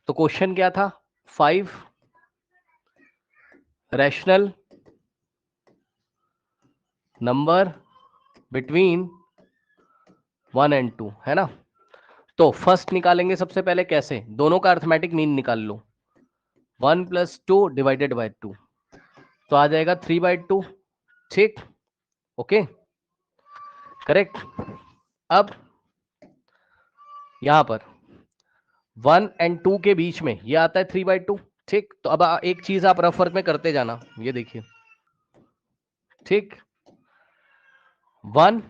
तो क्वेश्चन क्या था? 5 रैशनल नंबर बिटवीन 1 एंड 2, है ना? तो फर्स्ट निकालेंगे सबसे पहले, कैसे? दोनों का अर्थमेटिक मीन निकाल लो। 1 + 2 डिवाइडेड बाय 2, तो आ जाएगा 3/2। ठीक, ओके, करेक्ट। अब यहां पर 1 एंड 2 के बीच में ये आता है 3/2। ठीक, तो अब एक चीज आप रफ वर्क में करते जाना, ये देखिए। ठीक, 1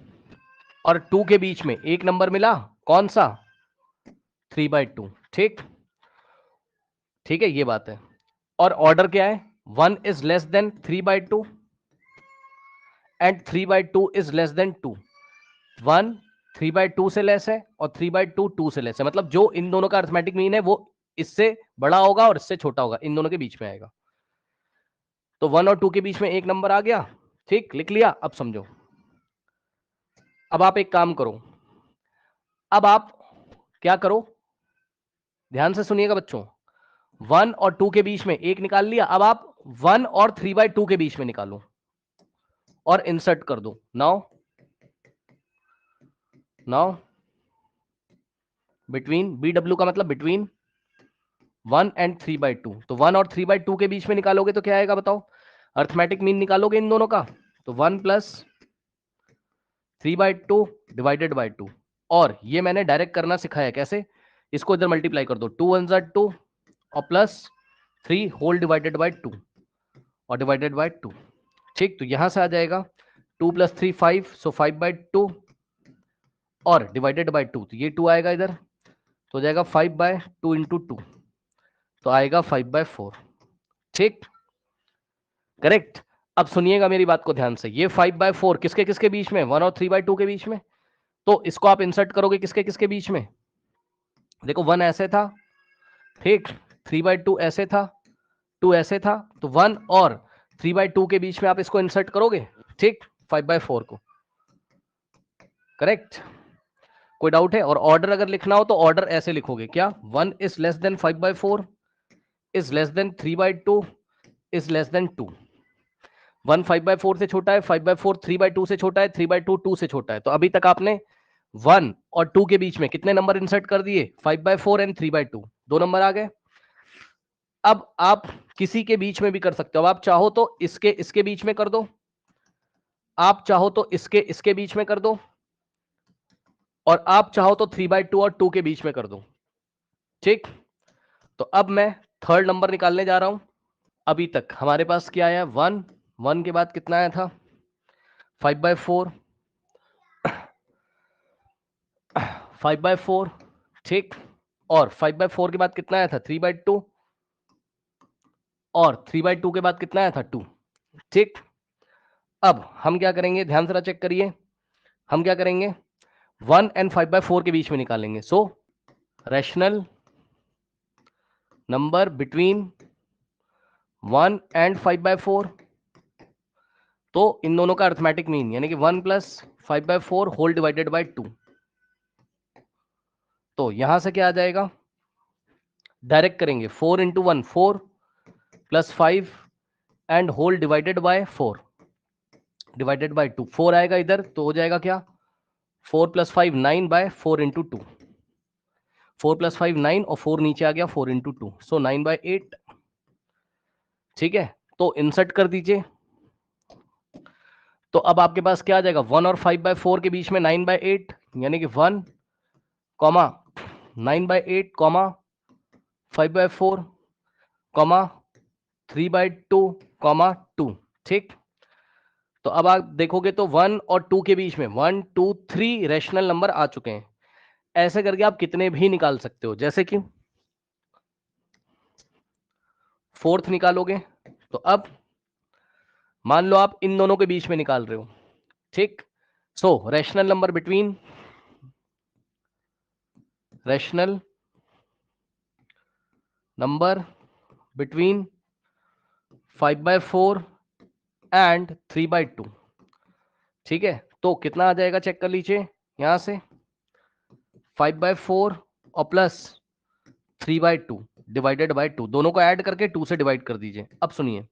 और 2 के बीच में एक नंबर मिला, कौन सा? 3/2। ठीक, ठीक है, ये बात है। और ऑर्डर क्या है? 1 is less than 3/2 and 3/2 is less than 2। 1 3/2 से लेस है और 3/2 2 से लेस है, मतलब जो इन दोनों का अर्थमेटिक मीन है वो इससे बड़ा होगा और इससे छोटा होगा, इन दोनों के बीच में आएगा। तो 1 और 2 के बीच में एक नंबर आ गया। ठीक, लिख लिया। अब समझो, अब आप एक काम करो, अब आप क्या करो, ध्यान से सुनिएगा बच्चों। 1 और 2 के बीच में एक निकाल लिया, अब आप 1 और 3/2 के बीच में निकालो और इंसर्ट कर दो। नाउ बिटवीन, BW का मतलब बिटवीन 1 एंड 3/2, तो 1 और 3/2 के बीच में निकालोगे तो क्या आएगा बताओ? अर्थमेटिक मीन निकालोगे इन दोनों का, तो 1 + 3/2 डिवाइडेड बाय 2। और ये मैंने डायरेक्ट करना सिखाया, कैसे? इसको इधर मल्टीप्लाई कर दो, 2 1 ज़ा 2 और प्लस 3 होल डिवाइडेड बाय 2 और डिवाइडेड बाय 2। ठीक, तो यहां से आ जाएगा 2 + 3 5, सो 5/2 और डिवाइडेड बाय 2, तो ये 2 आएगा इधर, तो हो जाएगा 5/2 इंटू 2, तो आएगा 5/4। ठीक, करेक्ट। अब सुनिएगा मेरी बात को ध्यान से, ये 5/4 किसके किसके बीच में? 1 और 3/2 के बीच में। तो इसको आप इंसर्ट करोगे किसके किसके बीच में? देखो 1 ऐसे था, ठीक, 3/2 ऐसे था, 2 ऐसे था, तो 1 और 3/2 के बीच में आप इसको इंसर्ट करोगे। ठीक, 5/4 को, करेक्ट। कोई डाउट है? और ऑर्डर अगर लिखना हो तो ऑर्डर ऐसे लिखोगे, क्या? 1 is less than 5/4, is less than 3/2, is less than 2। 1 5/4 से छोटा है, 5/4 3/2 से छोटा है, 3/2 2 से छोटा है। तो अभी तक आपने 1 और 2 के बीच में कितने नंबर इंसर्ट कर दिए? 5/4 एंड 3/2, दो नंबर आ गए। अब आप किसी के बीच में भी कर सकते हो, अब आप चाहो तो इसके इसके बीच में कर दो, आप चाहो तो इसके इसके बीच में कर दो, और आप चाहो तो 3/2 और 2 के बीच में कर दो। ठीक, तो अब मैं थर्ड नंबर निकालने जा रहा हूं। अभी तक हमारे पास क्या आया? 1, 1 के बाद कितना आया था? 5/4, 5/4, ठीक, और 5/4 के बाद कितना आया था? 3/2, और 3/2 के बाद कितना आया था? 2। ठीक, अब हम क्या करेंगे, ध्यान से चेक करिए, हम क्या करेंगे? 1 एंड 5/4 के बीच में निकालेंगे। सो रैशनल नंबर बिटवीन 1 एंड 5/4, तो इन दोनों का अर्थमेटिक मीन यानी कि 1 + 5/4 होल डिवाइडेड बाय 2। तो यहां से क्या आ जाएगा? डायरेक्ट करेंगे, 4 × 1 4 + 5 and whole divided by 4 divided by 2, 4 आएगा इधर, तो हो जाएगा क्या? 4 + 5 9/4 × 2, 4 + 5 9 और 4 नीचे आ गया, 4 × 2, सो 9/8। ठीक है, तो इंसर्ट कर दीजिए। तो अब आपके पास क्या आ जाएगा? 1 और 5/4 के बीच में 9/8, यानी कि 1, 9/8, 5/4, 3/2, 2। ठीक, तो अब आप देखोगे तो 1 और 2 के बीच में 1 2 3 रैशनल नंबर आ चुके हैं। ऐसे करके आप कितने भी निकाल सकते हो, जैसे कि फोर्थ निकालोगे, तो अब मान लो आप इन दोनों के बीच में निकाल रहे हो। ठीक, सो rational number between, rational number between 5/4 and 3/2। ठीक है, तो कितना आ जाएगा चेक कर लीजिए यहां से, 5/4 और प्लस 3/2, डिवाइडेड बाय 2, दोनों को ऐड करके 2 से डिवाइड कर दीजिए। अब सुनिए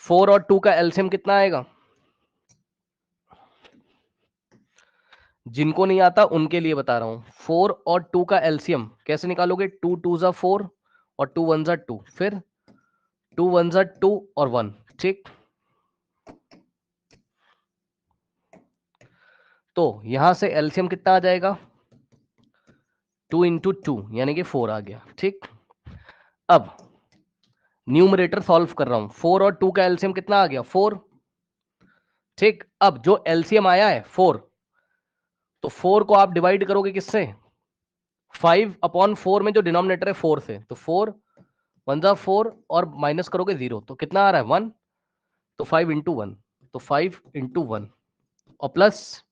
4 और 2 का एलसीएम कितना आएगा? जिनको नहीं आता उनके लिए बता रहा हूं, 4 और 2 का एलसीएम कैसे निकालोगे? 2 2 जा 4 और 2 1 जा 2, फिर 2 1 जा 2 और 1, ठीक। तो यहां से एलसीएम कितना आ जाएगा? 2 इंटू 2 यानी कि 4 आ गया, ठीक। अब न्यूमरेटर सॉल्व कर रहा हूं, 4 और 2 का एलसीएम कितना आ गया? 4, ठीक। अब जो एलसीएम आया है 4, तो 4 को आप डिवाइड करोगे किससे? 5/4 में जो डिनोमिनेटर है 4 से, तो 4 1 जा 4 और माइनस करोगे 0, तो कितना आ रहा है? 1, तो 5 इंटू 1, तो 5 इंटू 1 और प्लस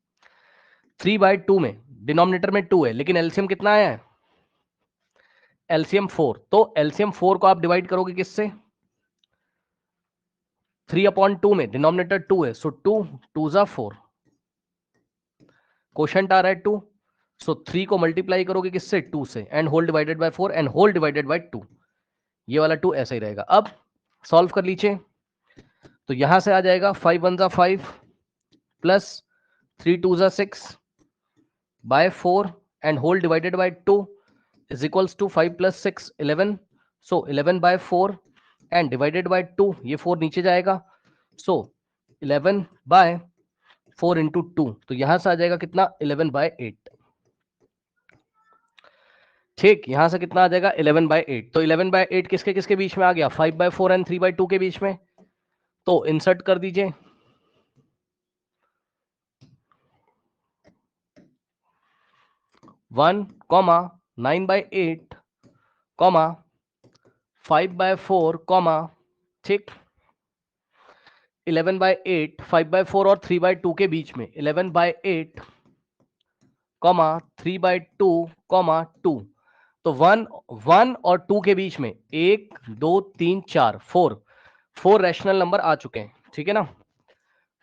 3/2 में डिनोमिनेटर में 2 है, लेकिन एलसीएम कितना आया है? एलसीएम 4, तो एलसीएम 4 को आप डिवाइड करोगे किससे? 3/2 में डिनोमिनेटर 2 है, सो 2 2 जा 4, क्वोशंट आ रहा है 2, सो 3 को मल्टीप्लाई करोगे किससे? 2 से, and whole divided by 4 and whole divided by 2, ये वाला 2 ऐसा ही रहेगा। अब सॉल्व कर लीजिए, तो यहां से आ जाएगा 5 1 जा 5 प्लस 3 2 जा 6 by 4 and whole divided by 2 is equals to 5 plus 6 11, so 11 by 4 and divided by 2, ये 4 नीचे जाएगा, सो 11 बाय 4 इंटू 2, तो यहां से आ जाएगा कितना? 11 बाय 8, ठीक। यहां से कितना आ जाएगा? 11 बाय 8, तो 11 बाय 8 किसके किसके बीच में आ गया? 5 बाय 4 एंड 3 बाय 2 के बीच में, तो इंसर्ट कर दीजिए 1, 9 बाय 8, 5 बाय 4, ठीक। 11 बाय 8, 5 बाय 4 और 3 बाय 2 के बीच में 11 बाय 8, 3 बाय 2, 2, तो 1 और 2 के बीच में 1 2 3 4 4 रैशनल नंबर आ चुके हैं, ठीक है ना।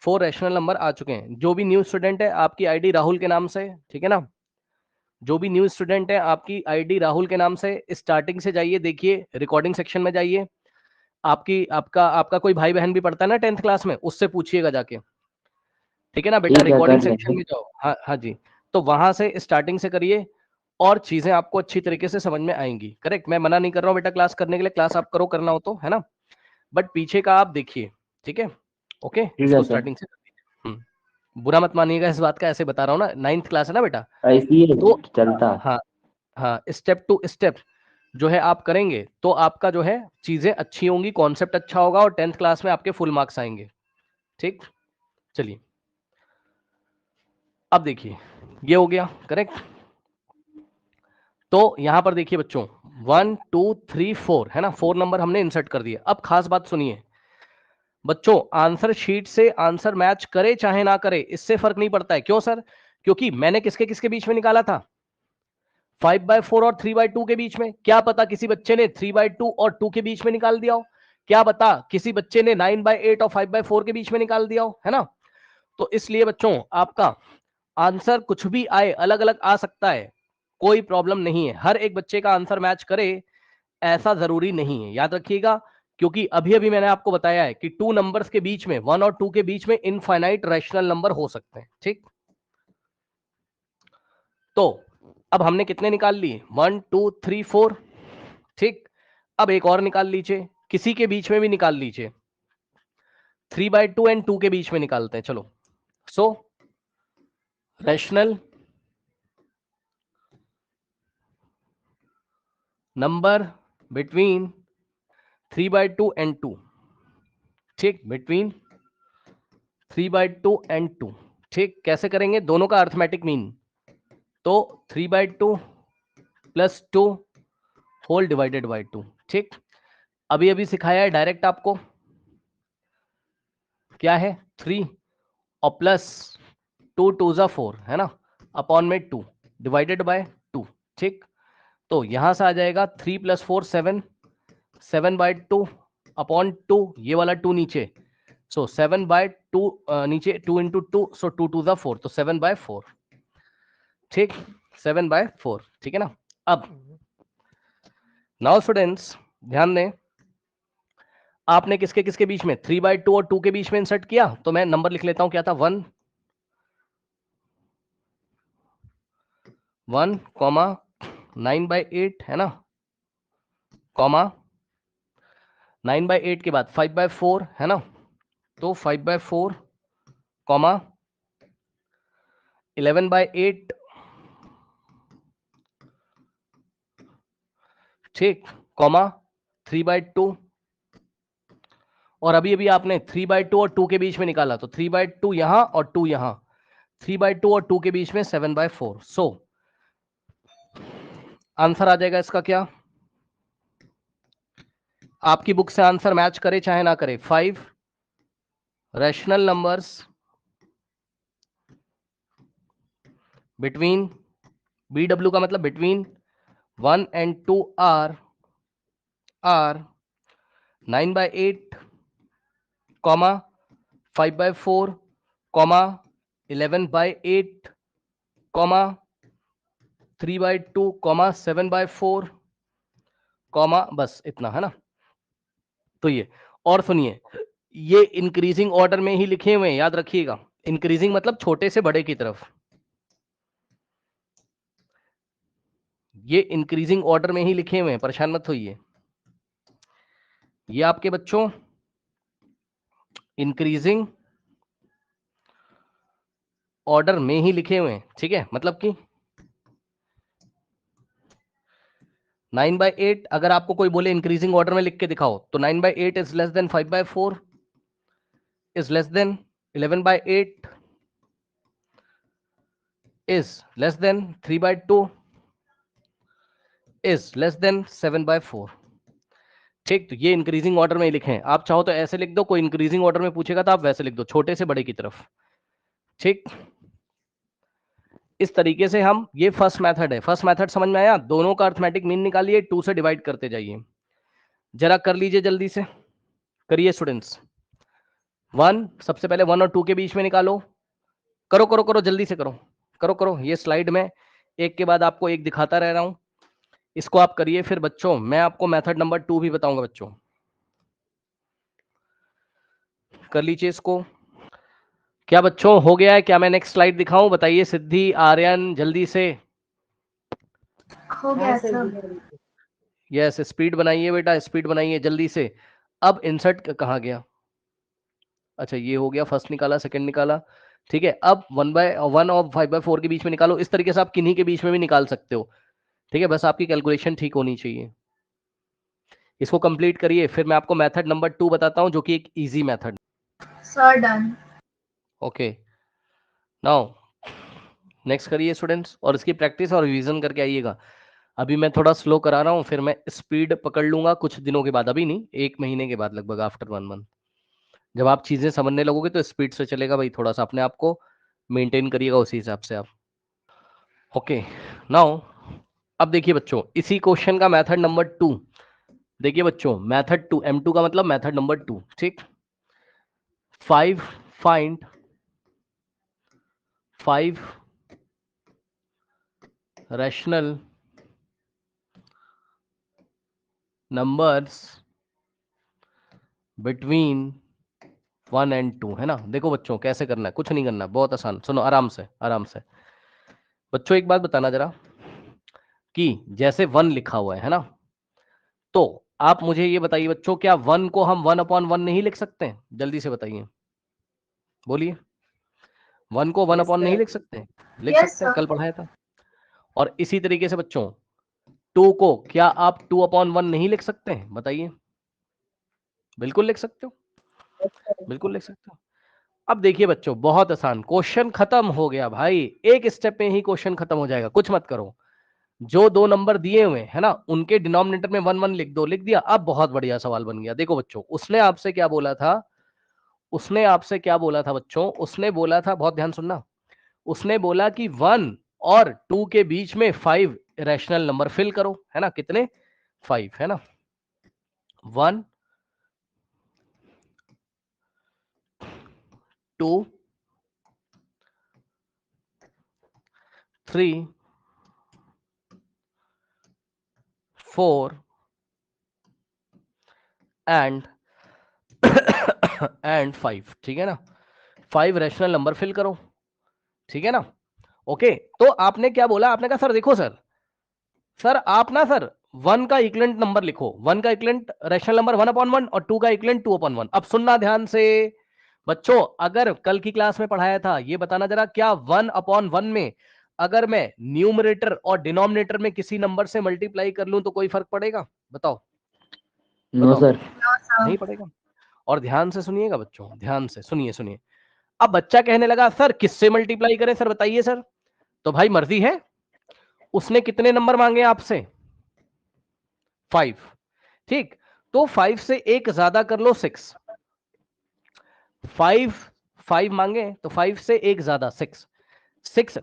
4 रैशनल नंबर आ चुके हैं। जो भी न्यू स्टूडेंट है आपकी आईडी राहुल के नाम से, ठीक है ना। जो भी न्यू स्टूडेंट है आपकी आईडी राहुल के नाम से, स्टार्टिंग से जाइए, देखिए रिकॉर्डिंग सेक्शन में जाइए, आपका कोई भाई बहन भी पढ़ता है ना 10th क्लास में, उससे पूछिएगा जाके, ठीक है ना बेटा। रिकॉर्डिंग सेक्शन में जाओ, हाँ हाँ जी, तो वहां से स्टार्टिंग से करिए और चीजें आपको अच्छी तरीके से समझ में आएंगी। करेक्ट, मैं मना नहीं कर रहा हूँ बेटा क्लास करने के लिए, क्लास आप करो, करना हो तो, है ना, बट पीछे का आप देखिए, ठीक है। ओके, इसको स्टार्टिंग से बुरा मत मानिएगा इस बात का, ऐसे बता रहा हूँ ना, 9th क्लास है ना बेटा, तो चलता। हाँ हाँ, स्टेप टू स्टेप जो है आप करेंगे तो आपका जो है चीजें अच्छी होंगी, कॉन्सेप्ट अच्छा होगा और 10th क्लास में आपके फुल मार्क्स आएंगे, ठीक। चलिए अब देखिए, ये हो गया करेक्ट। तो यहां पर देखिए बच्चों 1 2 3 4 है ना, 4 नंबर हमने इंसर्ट कर दिए। अब खास बात सुनिए बच्चों, आंसर शीट से आंसर मैच करे चाहे ना करे इससे फर्क नहीं पड़ता है। क्यों सर? क्योंकि मैंने किसके किसके बीच में निकाला था? 5/4 और 3/2 के बीच में। क्या पता किसी बच्चे ने 3/2 और 2 के बीच में निकाल दिया हो, क्या पता किसी बच्चे ने 9/8 और 5/4 के बीच में निकाल दिया हो, है ना। तो इसलिए बच्चों आपका आंसर कुछ भी आए, अलग अलग आ सकता है, कोई प्रॉब्लम नहीं है। हर एक बच्चे का आंसर मैच करे ऐसा जरूरी नहीं है, याद रखिएगा। क्योंकि अभी अभी मैंने आपको बताया है कि 2 नंबर्स के बीच में, 1 और 2 के बीच में इनफाइनाइट रैशनल नंबर हो सकते हैं, ठीक। तो अब हमने कितने निकाल लिए? 1 2 3 4, ठीक। अब एक और निकाल लीजिए, किसी के बीच में भी निकाल लीजिए, 3/2 एंड 2 के बीच में निकालते हैं, चलो। सो रैशनल नंबर बिटवीन 3/2 एंड 2, ठीक, बिटवीन 3/2 एंड 2, ठीक। कैसे करेंगे? दोनों का अर्थमेटिक मीन, तो 3/2 प्लस 2 होल डिवाइडेड बाई 2, ठीक। अभी अभी सिखाया है डायरेक्ट आपको, क्या है? 3 और प्लस 2 2 जा 4 है ना, अपॉन में 2 डिवाइडेड बाय 2, ठीक। तो यहां से आ जाएगा 3 + 4 7, 7/2 अपॉन 2, ये वाला 2 नीचे, सो 7/2 नीचे 2 इंटू 2, सो 2 2 जा 4, तो 7/4, ठीक, 7/4, ठीक है ना। अब नाउ स्टूडेंट्स ध्यान दें, आपने किसके किसके बीच में 3/2 और 2 के बीच में इंसर्ट किया, तो मैं नंबर लिख लेता हूं, क्या था 1 कॉमा 9/8 है ना, कॉमा 9/8 के बाद 5/4 है ना, तो 5/4 कॉमा 11/8, ठीक, कॉमा 3/2, और अभी अभी आपने 3/2 और 2 के बीच में निकाला, तो 3/2 यहां और 2 यहां, 3/2 और 2 के बीच में 7/4। सो आंसर आ जाएगा इसका क्या, आपकी बुक से आंसर मैच करे चाहे ना करे, 5 रैशनल नंबर्स बिटवीन, BW का मतलब between 1 and 2 are 9/8 comma 5/4 comma 11/8 comma 3/2 comma 7/4 comma, बस इतना है ना। तो ये, और सुनिए, ये इंक्रीजिंग ऑर्डर में ही लिखे हुए हैं, याद रखिएगा, इंक्रीजिंग मतलब छोटे से बड़े की तरफ, ये इंक्रीजिंग ऑर्डर में ही लिखे हुए हैं, परेशान मत होइए। ये आपके बच्चों इंक्रीजिंग ऑर्डर में ही लिखे हुए हैं, ठीक है, मतलब कि 9/8 अगर आपको कोई बोले इंक्रीजिंग ऑर्डर में लिख के दिखाओ, तो 9/8 is less than 5/4 is less than 11/8 is less than 3/2 is less than 7/4, ठीक। तो ये इंक्रीजिंग ऑर्डर में लिखे हैं, आप चाहो तो ऐसे लिख दो, कोई इंक्रीजिंग ऑर्डर में पूछेगा तो आप वैसे लिख दो, छोटे से बड़े की तरफ, ठीक। इस तरीके से हम, ये फर्स्ट मेथड है, फर्स्ट मेथड समझ में आया, दोनों का अर्थमेटिक मीन निकालिए, 2 से डिवाइड करते जाइए, जरा कर लीजिए जल्दी से, करिए स्टूडेंट्स। 1 सबसे पहले 1 और 2 के बीच में निकालो, करो करो करो जल्दी से करो, करो करो, ये स्लाइड में एक के बाद आपको एक दिखाता रह रहा हूं, इसको आप करिए, फिर बच्चों मैं आपको मेथड नंबर 2 भी बताऊंगा, बच्चों कर लीजिए इसको। क्या बच्चों हो गया है क्या, मैं नेक्स्ट स्लाइड दिखाऊं, बताइए सिद्धि आर्यन जल्दी से। हो गया सर। यस, स्पीड बनाइए बेटा, स्पीड बनाइए जल्दी से। अब इंसर्ट कहाँ गया, अच्छा ये हो गया, फर्स्ट निकाला, सेकंड निकाला, ठीक है। अब 1/1 और 5/4 के बीच में निकालो, इस तरीके से आप किन्हीं के बीच में भी निकाल सकते हो, ठीक है, बस आपकी कैलकुलेशन ठीक होनी चाहिए। इसको कंप्लीट करिए, फिर मैं आपको मेथड नंबर 2 बताता हूं, जो कि एक easy method. Sir done. Okay, now next करिए स्टूडेंट्स, और इसकी प्रैक्टिस और रिवीजन करके आइएगा। अभी मैं थोड़ा स्लो करा रहा हूँ, फिर मैं स्पीड पकड़ लूंगा कुछ दिनों के बाद, अभी नहीं, 1 महीने के बाद लगभग, आफ्टर 1 मंथ, जब आप चीजें समझने लगोगे तो स्पीड से चलेगा भाई, थोड़ा सा अपने आप को मेंटेन करिएगा उसी हिसाब से आप। ओके, नाउ अब देखिए बच्चों, इसी क्वेश्चन का मेथड नंबर 2, देखिए बच्चों, मेथड 2, M2 का मतलब मेथड नंबर 2, ठीक। 5 find 5 rational numbers between 1 and 2, है ना। देखो बच्चों कैसे करना है, कुछ नहीं करना, बहुत आसान, सुनो आराम से आराम से। बच्चों एक बात बताना जरा, कि जैसे 1 लिखा हुआ है ना, तो आप मुझे ये बताइए बच्चों, क्या 1 को हम 1/1 नहीं लिख सकते हैं, जल्दी से बताइए, बोलिए, 1 को 1/, नहीं लिख सकते, लिख यस सकते हैं, सर। कल पढ़ाया था। और इसी तरीके से बच्चों 2 को क्या आप 2/1 नहीं लिख सकते हैं, बताइए, बिल्कुल लिख सकते हो, बिल्कुल लिख सकते हो। अब देखिए बच्चों, बहुत आसान, क्वेश्चन खत्म हो गया भाई, एक स्टेप में ही क्वेश्चन खत्म हो जाएगा, कुछ मत करो। जो 2 नंबर दिए हुए है ना, उनके डिनोमिनेटर में 1 1 लिख दो, लिख दिया, अब बहुत बढ़िया सवाल बन गया। देखो बच्चों, उसने आपसे क्या बोला था, उसने आपसे क्या बोला था बच्चों, उसने बोला था, बहुत ध्यान सुनना, उसने बोला कि 1 और 2 के बीच में 5 रैशनल नंबर फिल करो, है ना, कितने, 5, है ना, 1 2 3 4 एंड एंड 5, ठीक है ना। 5 रैशनल नंबर फिल करो, ठीक है ना। ओके, तो आपने क्या बोला, आपने कहा सर देखो सर आप ना सर 1 का इक्विवेलेंट नंबर लिखो, 1 का इक्विवेलेंट रैशनल नंबर 1/1 और 2 का इक्विवेलेंट 2/1। अब सुनना ध्यान से बच्चों, अगर कल की क्लास में पढ़ाया था, ये बताना जरा, क्या 1/1 में अगर मैं न्यूमरेटर और डिनोमिनेटर में किसी नंबर से मल्टीप्लाई कर लूं तो कोई फर्क पड़ेगा? बताओ। No sir. No, sir. नहीं पड़ेगा। और ध्यान से सुनिएगा बच्चों, ध्यान से सुनिए। अब बच्चा कहने लगा सर किससे मल्टीप्लाई करें सर, बताइए सर। तो भाई मर्जी है, उसने कितने नंबर मांगे आपसे? 5, ठीक। तो 5 से एक ज्यादा कर लो 6। 5 मांगे तो 5 से एक ज्यादा 6।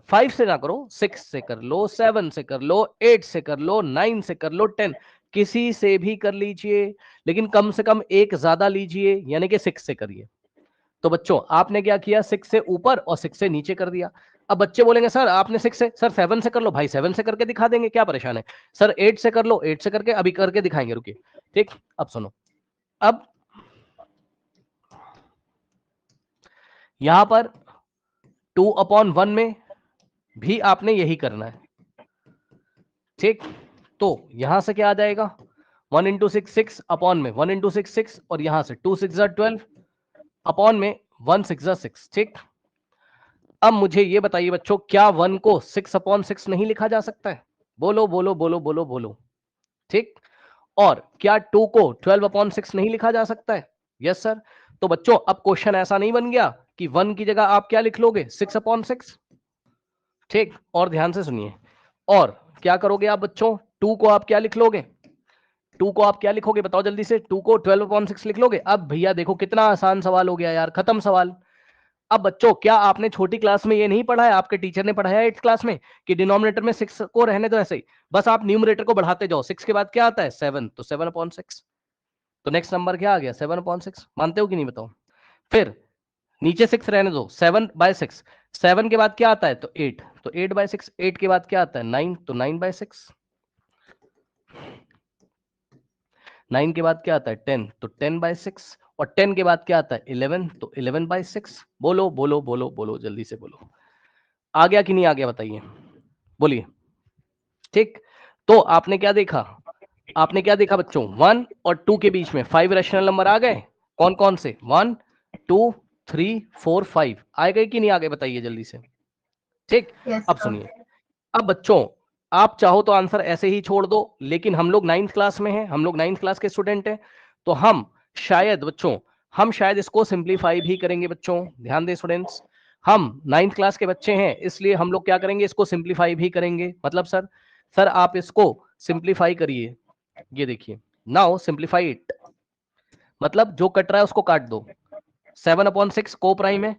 5 से ना करो, 6 से कर लो, 7 से कर लो, 8 से कर लो, 9 से कर लो, 10, किसी से भी कर लीजिए, लेकिन कम से कम एक ज्यादा लीजिए, यानी कि 6 से करिए। तो बच्चों आपने क्या किया, 6 से ऊपर और 6 से नीचे कर दिया। अब बच्चे बोलेंगे सर आपने 6 से, सर 7 से कर लो। भाई 7 से करके दिखा देंगे, क्या परेशान है। सर 8 से कर लो, 8 से करके अभी करके दिखाएंगे, रुकिए। ठीक, अब सुनो, अब यहां पर 2/1 में भी आपने यही करना है, ठीक। तो यहां से क्या आ जाएगा, 1 इंटू 6 6 अपॉन में 1 इंटू 6 6, और यहां से 2 6 12 अपॉन में 1 6 6, ठीक। अब मुझे ये बताइए बच्चों, क्या 1 को 6/6 नहीं लिखा जा सकता है? बोलो बोलो बोलो बोलो बोलो, ठीक। और क्या 2 को 12/6 नहीं लिखा जा सकता है? Yes sir. तो बच्चों अब क्वेश्चन ऐसा नहीं बन गया कि 1 की जगह आप क्या लिख लोगे, 6/6, ठीक। और ध्यान से सुनिए, और क्या करोगे आप बच्चों, 2 को आप क्या लिख लोगे, 2 को आप क्या लिखोगे बताओ जल्दी से, 2 को 12/6 लिख लोगे। अब भैया देखो कितना आसान सवाल हो गया यार, खत्म सवाल। अब बच्चों क्या आपने छोटी क्लास में ये नहीं पढ़ा है, आपके टीचर ने पढ़ाया 8th क्लास में, कि डिनोमिनेटर में 6 को रहने दो ऐसे ही, बस आप न्यूमरेटर को बढ़ाते जाओ, 6 के बाद क्या आता है 7, तो 7/6। तो नेक्स्ट नंबर क्या आ गया, 7/6। मानते हो कि नहीं बताओ। फिर नीचे 6 रहने दो, 7/6। 7 के बाद क्या आता है तो 8, तो 8/6। 8 के बाद क्या आता है 9, तो 9/6। 9 के बाद क्या आता है 10, तो 10/6। और 10 के बाद क्या आता है 11, तो 11/6। बोलो बोलो बोलो बोलो, जल्दी से बोलो, आ गया कि नहीं आ गया बताइए, बोलिए। ठीक, तो आपने क्या देखा, आपने क्या देखा बच्चों, 1 और 2 के बीच में 5 रैशनल नंबर आ गए। कौन कौन से, 1 2 3 4 5 आ गए कि नहीं आ गए, बताइए जल्दी से। ठीक, Yes, अब sir. सुनिए, अब बच्चों आप चाहो तो आंसर ऐसे ही छोड़ दो, लेकिन हम लोग 9th क्लास में हैं, हम लोग 9th क्लास के स्टूडेंट हैं, तो हम शायद बच्चों, हम शायद इसको सिंप्लीफाई भी करेंगे बच्चों। ध्यान दें स्टूडेंट्स, हम 9th क्लास के बच्चे हैं, इसलिए हम लोग क्या करेंगे, इसको सिंप्लीफाई भी करेंगे। मतलब सर आप इसको सिंप्लीफाई करिए, ये देखिए, नाउ सिंप्लीफाई इट, मतलब जो कट रहा है उसको काट दो। 7/6 को प्राइम है,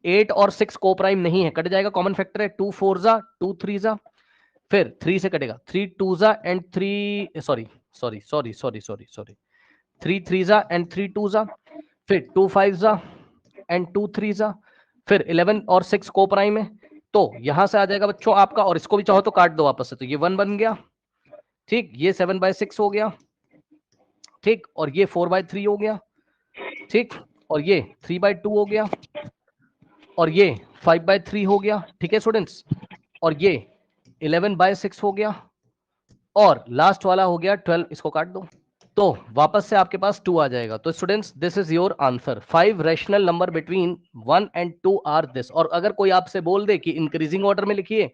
8 और 6 को प्राइम नहीं है, कट जाएगा, कॉमन फैक्टर है, 2 4 जा 2 3 जा, फिर 3 से कटेगा, 3 2 जा and 3 sorry sorry sorry sorry sorry sorry 3 3 जा एंड 3 2 जा, फिर 2 5 जा एंड 2 3 जा, फिर 11 और 6 को प्राइम है, तो यहां से आ जाएगा बच्चों आपका, और इसको भी चाहो तो काट दो वापस से, तो ये 1 बन गया, ठीक। ये 7/6 हो गया, ठीक। और ये 4/3 हो गया, ठीक। और ये 3/2 हो गया, और ये 5/3 हो गया, ठीक है स्टूडेंट्स। और ये 11/6 हो गया, और लास्ट वाला हो गया 12, इसको काट दो, तो वापस से आपके पास 2 आ जाएगा। तो students this is your answer, 5 rational number between 1 and 2 are this. और अगर कोई आपसे बोल दे कि इंक्रीजिंग ऑर्डर में लिखिए,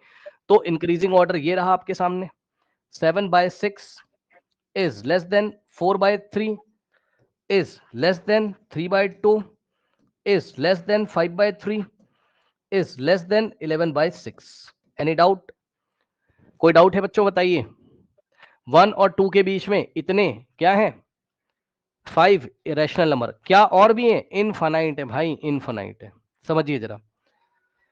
तो इंक्रीजिंग ऑर्डर ये रहा आपके सामने, 7/6 is less than 4/3, is less than 3/2, is less than 5/3, is less than 11/6। Any doubt, कोई डाउट है बच्चों बताइए। 1 और 2 के बीच में इतने क्या है, 5 इरेशनल नंबर, क्या और भी है, इनफाइनाइट है भाई, इनफाइनाइट है, समझिए जरा।